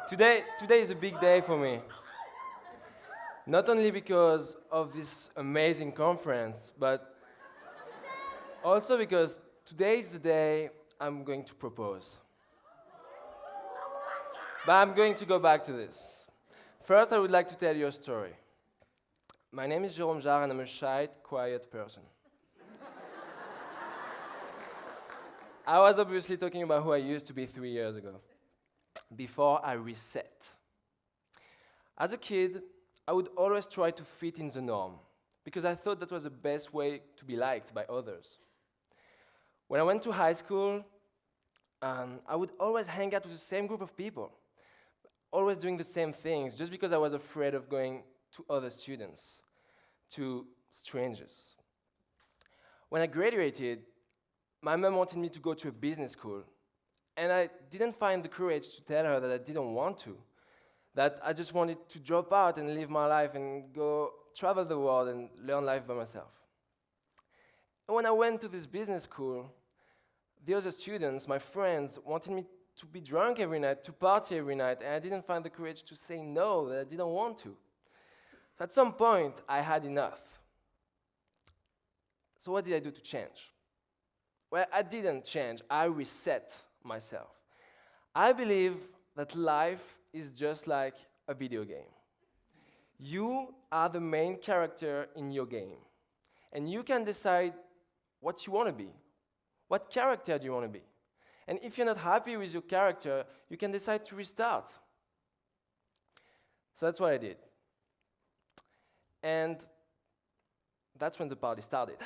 Today is a big day for me. Not only because of this amazing conference, but also because today is the day I'm going to propose. But I'm going to go back to this. First, I would like to tell you a story. My name is Jerome Jarre, and I'm a shy, quiet person. I was obviously talking about who I used to be 3 years ago, before I reset. As a kid, I would always try to fit in the norm, because I thought that was the best way to be liked by others. When I went to high school, I would always hang out with the same group of people, always doing the same things, just because I was afraid of going to other students, to strangers. When I graduated, my mom wanted me to go to a business school, and I didn't find the courage to tell her that I didn't want to, that I just wanted to drop out and live my life and go travel the world and learn life by myself. And when I went to this business school, the other students, my friends, wanted me to be drunk every night, to party every night, and I didn't find the courage to say no, that I didn't want to. At some point, I had enough. So what did I do to change? Well, I didn't change. I reset myself. I believe that life is just like a video game. You are the main character in your game, and you can decide what you want to be. What character do you want to be? And if you're not happy with your character, you can decide to restart. So that's what I did. And that's when the party started.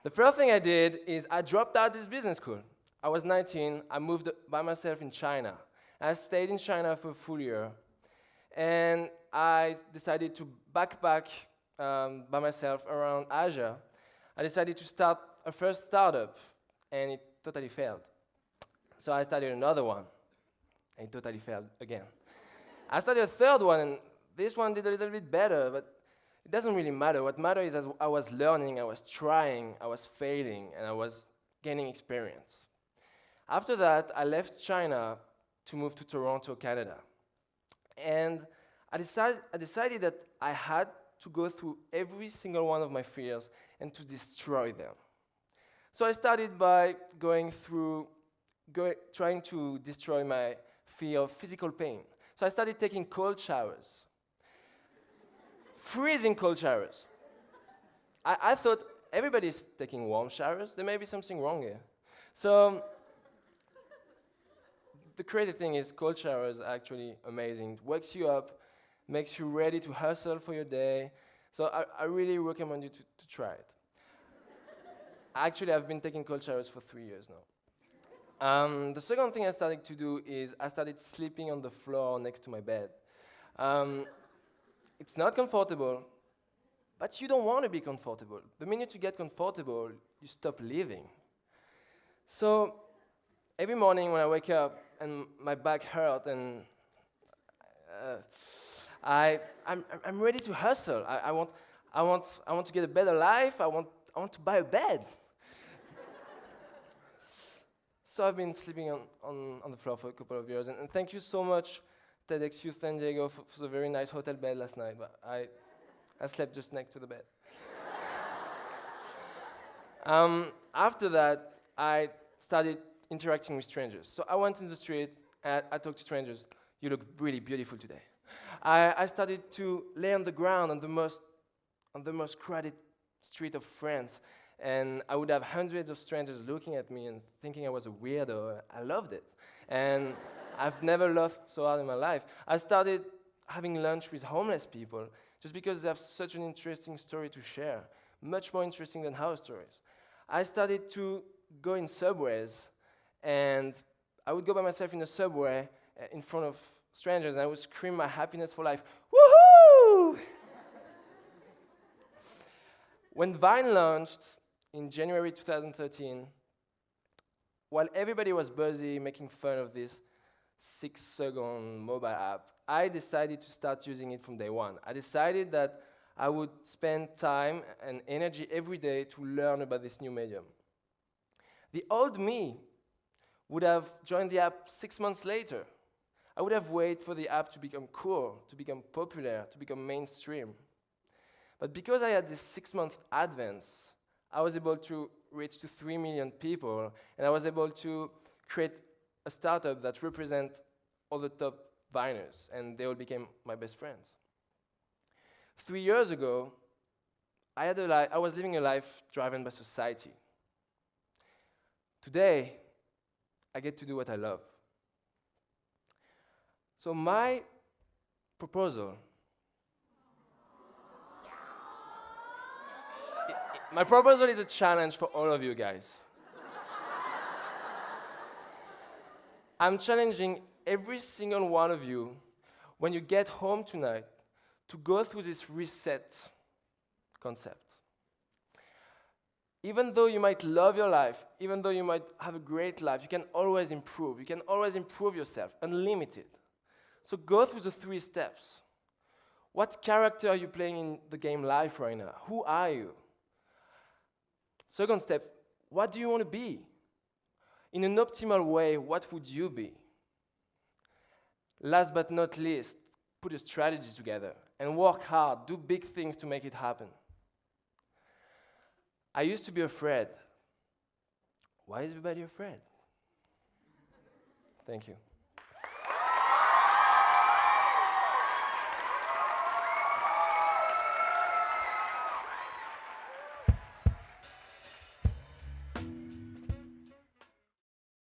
The first thing I did is I dropped out this business school. I was 19, I moved by myself in China. I stayed in China for a full year. And I decided to backpack by myself around Asia. I decided to start a first startup, and it totally failed. So I started another one, and it totally failed again. I started a third one, and this one did a little bit better, but it doesn't really matter. What matters is I was learning, I was trying, I was failing, and I was gaining experience. After that, I left China to move to Toronto, Canada. And I decided that I had to go through every single one of my fears and to destroy them. So I started by trying to destroy my fear of physical pain. So I started taking cold showers. Freezing cold showers. I thought everybody's taking warm showers. There may be something wrong here. So the crazy thing is cold showers are actually amazing. It wakes you up, makes you ready to hustle for your day. So I really recommend you to try it. Actually, I've been taking cold showers for 3 years now. The second thing I started to do is I started sleeping on the floor next to my bed. It's not comfortable, but you don't want to be comfortable. The minute you get comfortable, you stop living. So every morning when I wake up and my back hurts and I'm ready to hustle. I want to get a better life. I want to buy a bed. So I've been sleeping on the floor for a couple of years, and thank you so much, TEDxYouth SanDiego, for the very nice hotel bed last night. But I slept just next to the bed. After that, I started interacting with strangers. So I went in the street and I talked to strangers. You look really beautiful today. I started to lay on the ground on the most crowded street of France, and I would have hundreds of strangers looking at me and thinking I was a weirdo. I loved it, and I've never laughed so hard in my life. I started having lunch with homeless people just because they have such an interesting story to share, much more interesting than our stories. I started to go in subways, and I would go by myself in a subway in front of strangers, and I would scream my happiness for life, woohoo! When Vine launched in January 2013, while everybody was busy making fun of this 6-second mobile app, I decided to start using it from day one. I decided that I would spend time and energy every day to learn about this new medium. The old me would have joined the app 6 months later. I would have waited for the app to become cool, to become popular, to become mainstream. But because I had this 6-month advance, I was able to reach to 3 million people, and I was able to create a startup that represents all the top Viners, and they all became my best friends. 3 years ago, I was living a life driven by society. Today, I get to do what I love. So my proposal is a challenge for all of you guys. I'm challenging every single one of you, when you get home tonight, to go through this reset concept. Even though you might love your life, even though you might have a great life, you can always improve. You can always improve yourself, unlimited. So go through the 3 steps. What character are you playing in the game life right now? Who are you? Second step, what do you want to be? In an optimal way, what would you be? Last but not least, put a strategy together and work hard, do big things to make it happen. I used to be afraid. Why is everybody afraid? Thank you.